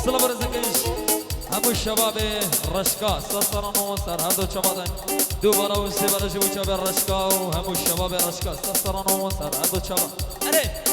السلام برزقش همو شباب رشکا سرسران و سر هر دو چمادن دوباره و سه برش و چبر رشکا و همو شباب رشکا سرسران و سر هر دو چمادن اره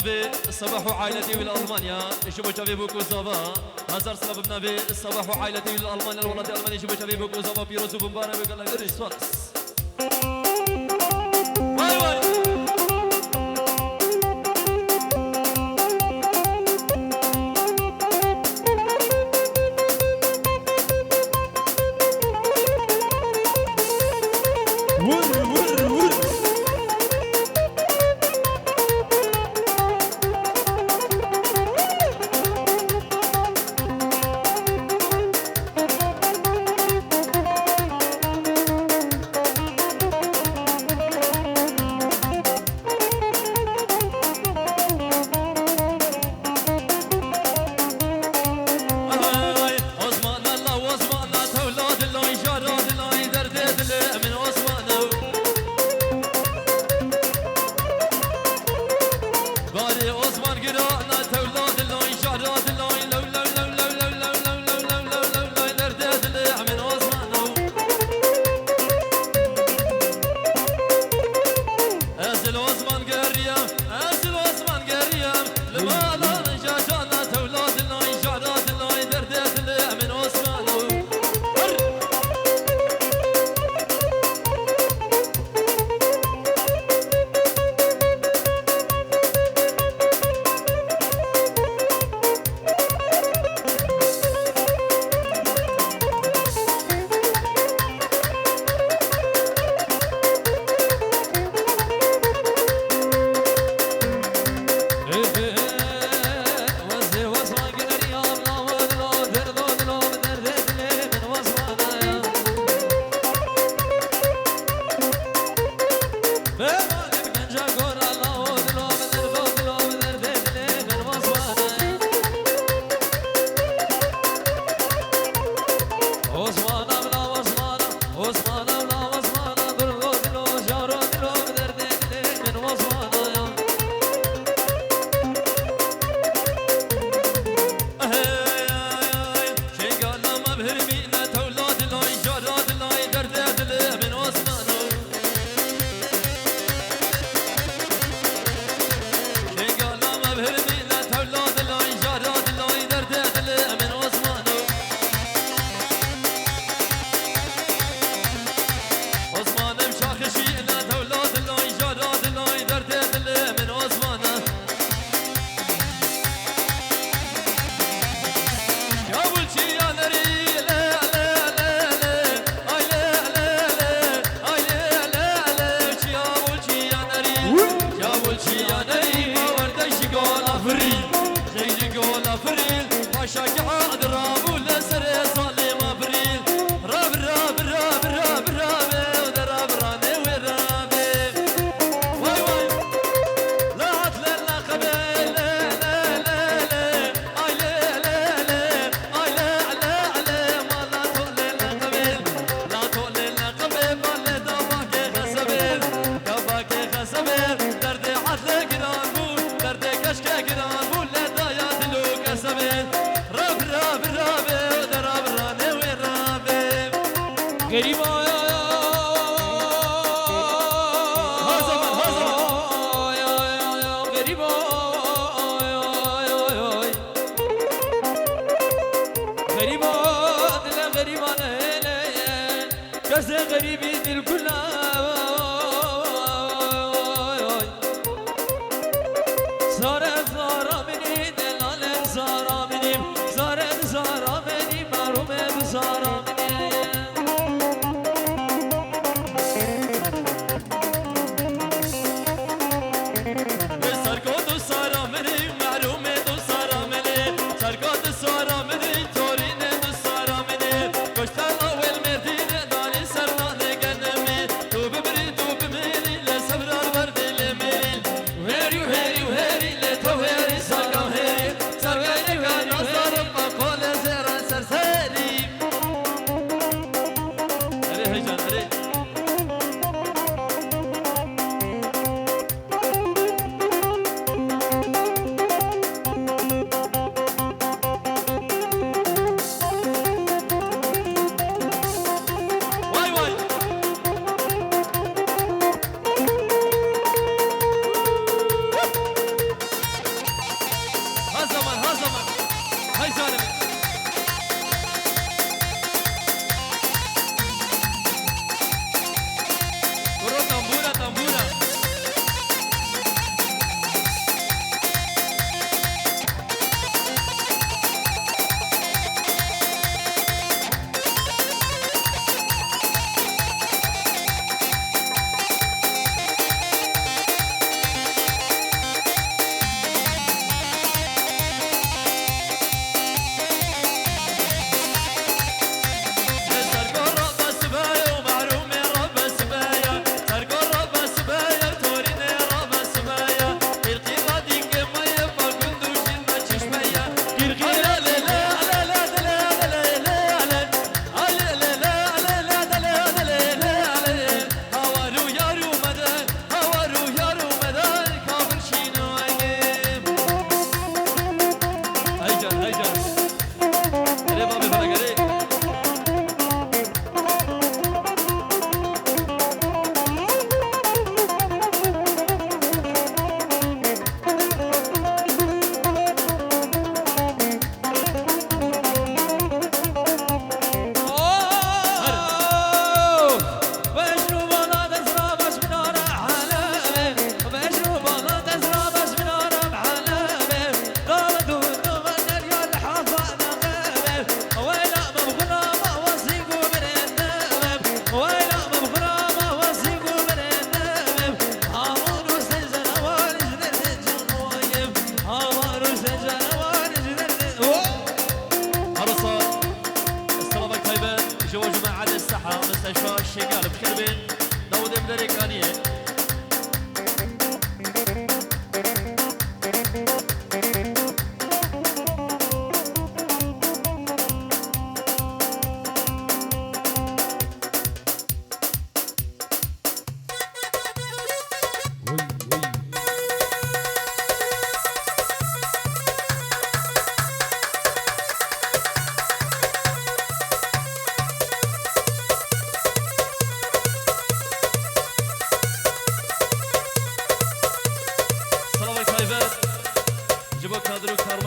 بنابي الصباح وعائلتي إلى ألمانيا يشوفوا شباب بوكو زابا هزار صلاة بنابي الصباح وعائلتي إلى ألمانيا الولد الألماني يشوفوا شباب بوكو زابا بيروزو بمبارا بيقول لك ريسوس واي واي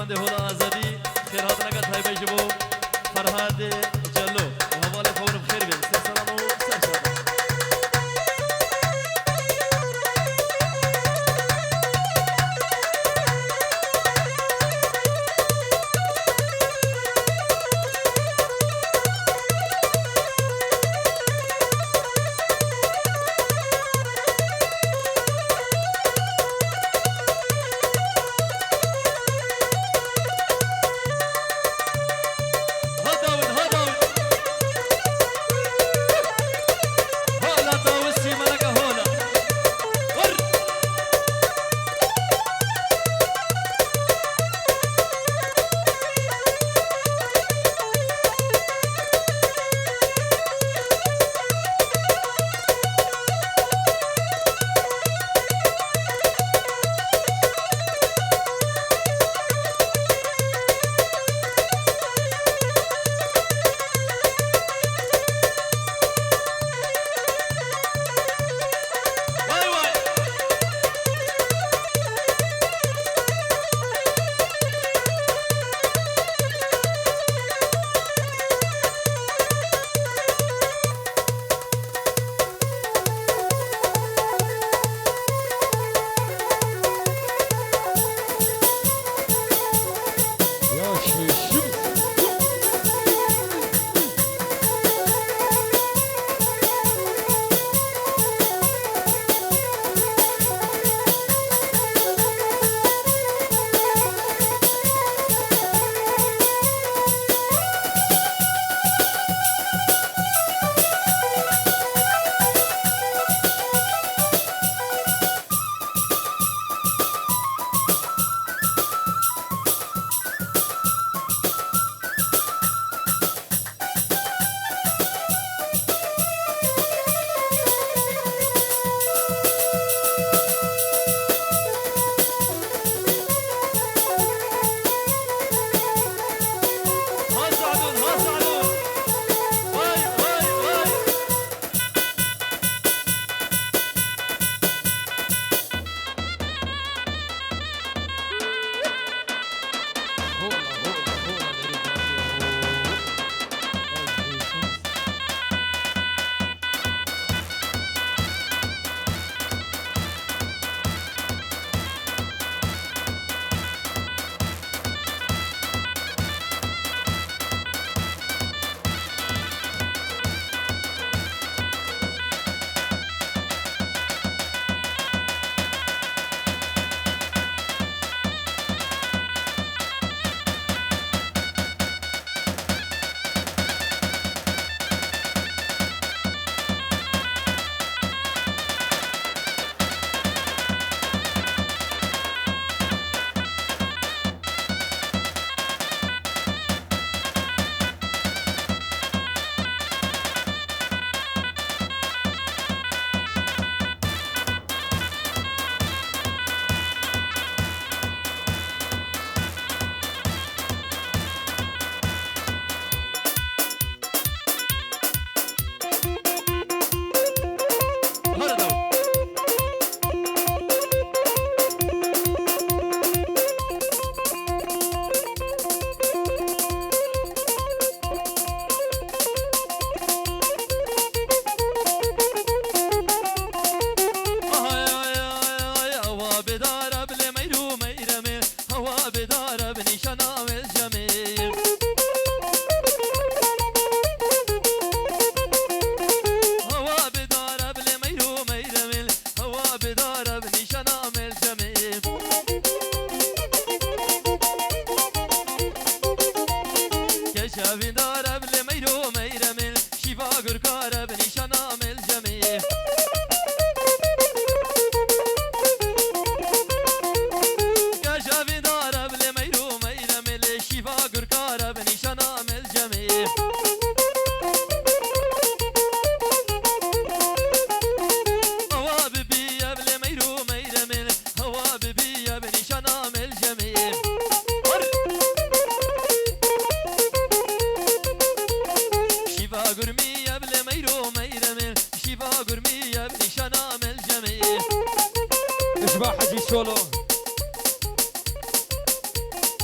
هنرمند هولا آزادی خیر هات نگات های بیجبو فرهاد جلو و حوال فور بخیر بین سر سلام و سر سلام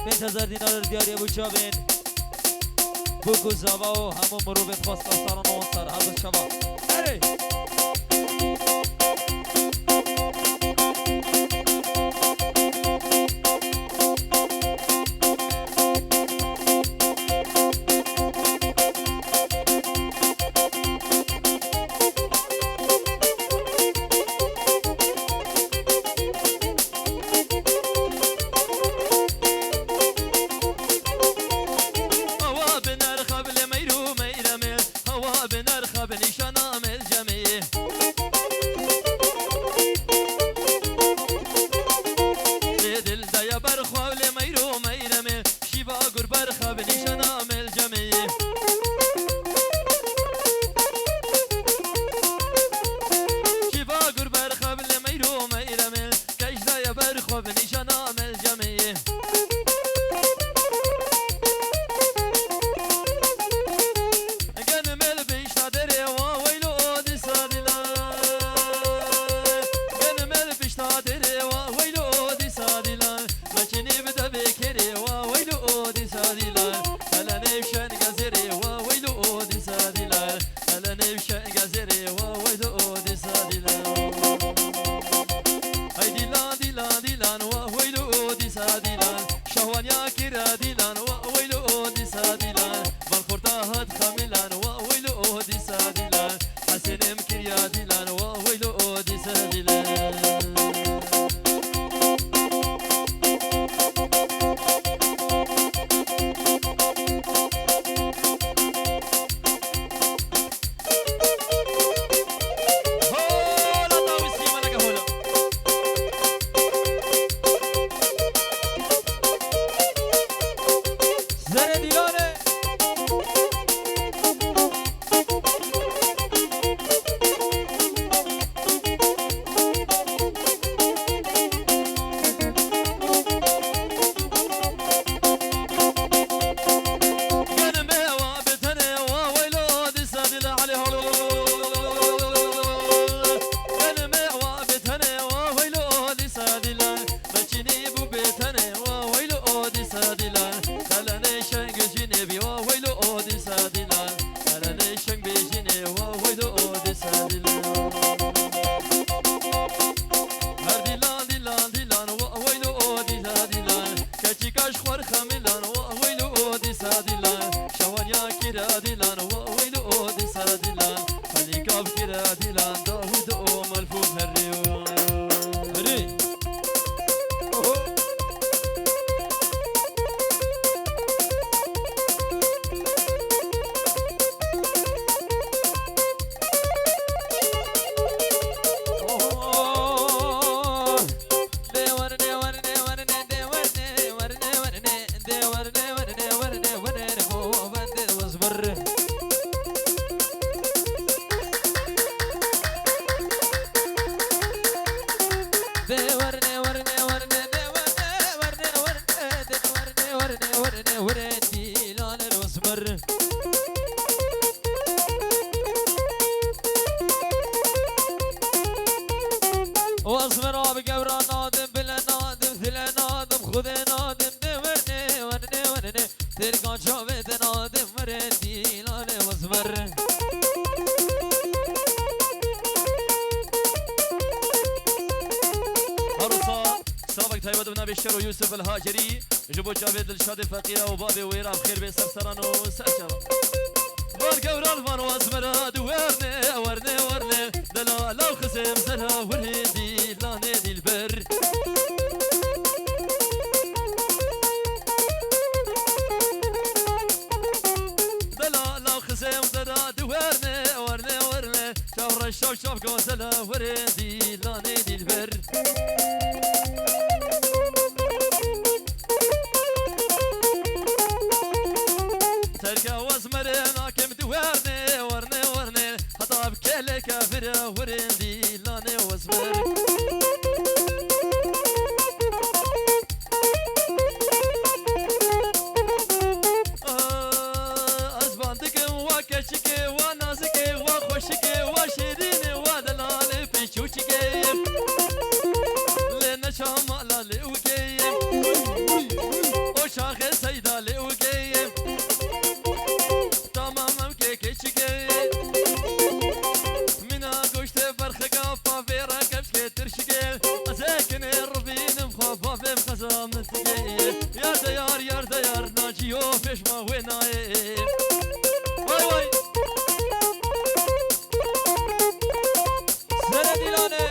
1000 دینار دیاری ابو چابین بوکو زاوا و همون مروبت خواست سران و سر هر دو شبا اره بشر يوسف الهاجري جبو جافيد الشادي فقيرة وبابي ويرا بخير بيسر سران وسرشبا والقورا الفان واسمرا دوارني ورني ورني دلا لو خسم سلا والهندي لاني دي البر دلا لو خسم سلا دوارني ورني ورني شاور الشوف شوف قوسلا والهندي لاني دي البر كافر ورندي لاني وزبر أزبانتك وكشك ونازك وخوشك وشيرين ودلال في شوشك لنا شمال لوكي شاخ سيدا لوقي تمام كيكي شكي منا قشت برخقا فافيرا كبشكي ترشكي أزاكن الربين مخافا في مخزام نتقي يا ديار يا ديار ناجيو فيش ما ويناي واي واي سنة ديلاني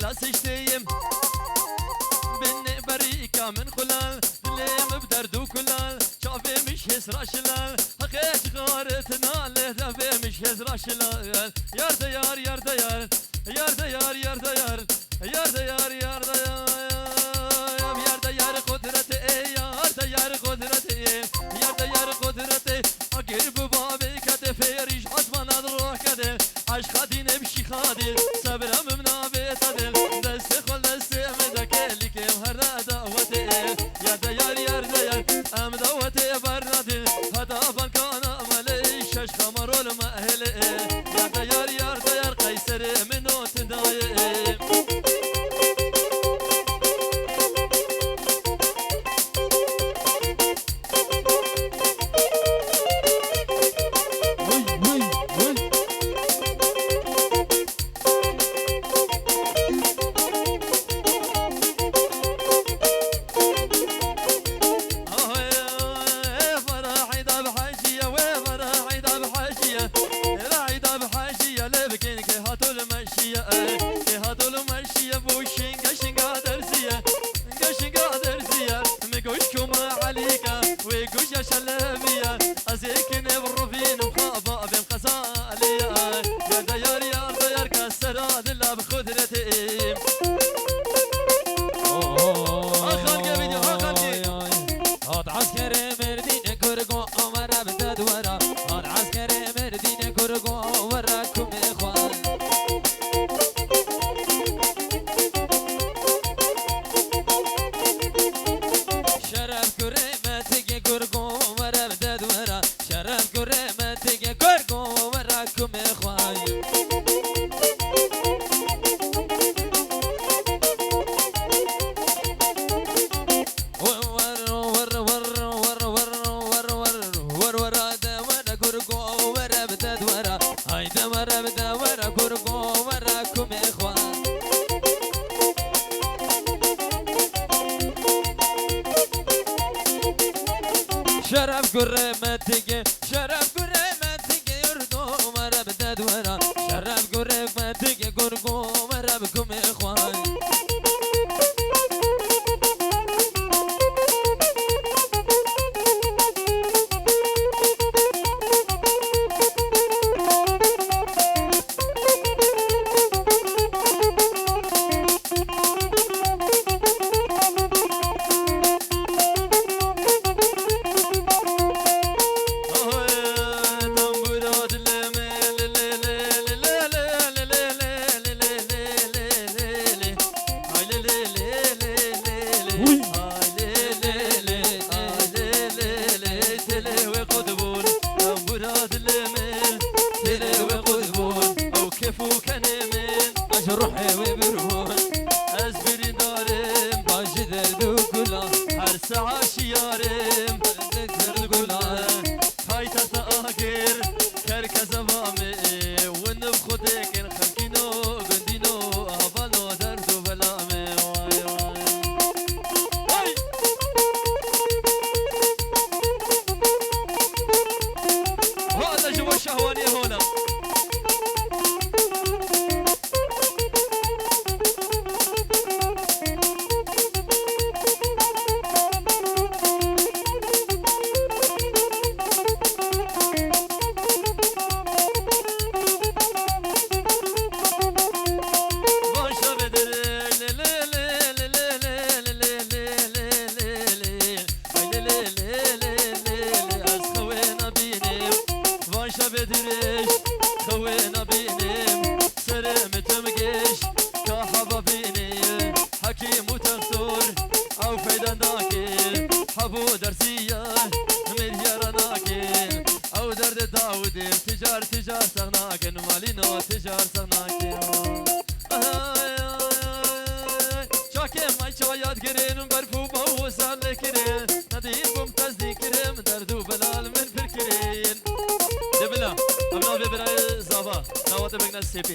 لا سجتيم بني بريكا من خلال ليم بدردو كلال شافي مش هسرا شلال حقيش غارتنا له دفي مش هسرا شلال يار ديار يار ديار يار ديار يار ديار يار ديار يار ديار يار ديار قدرتي يار ديار قدرتي يار ديار قدرتي اقرب بابي كتفي ريش عطمان الروح كده عشق دين بشي خادي صبرم منا بيتدل دست خل دست مدك اللي كم هر دعوتي يا ديار يا ديار ام دعوتي بردي هذا كان عملي شش خمر المأهل يا ديار يا ديار قيصر منو تداي شرف قرمتك شرف قرمتك يردو مرة بدد ورا شرف قرمتك قرقو مرة بكم إخوان روحي وبرهون أزبري دارم باجي دردو كلا هر ساعة شيارم ذكر القلا هاي تتأخر كركز بامي ونب خدك نخلكينو قندينو أهبالو دردو بلامي واي واي هذا جوا الشهواني هنا تجار سناكين شاكي ما شايات قرين برفو بوسان لكرين ندير ممتاز ذكرين دردو بلال من فركرين دبلا أبناء ببراي زابا نوات بقنا السيبي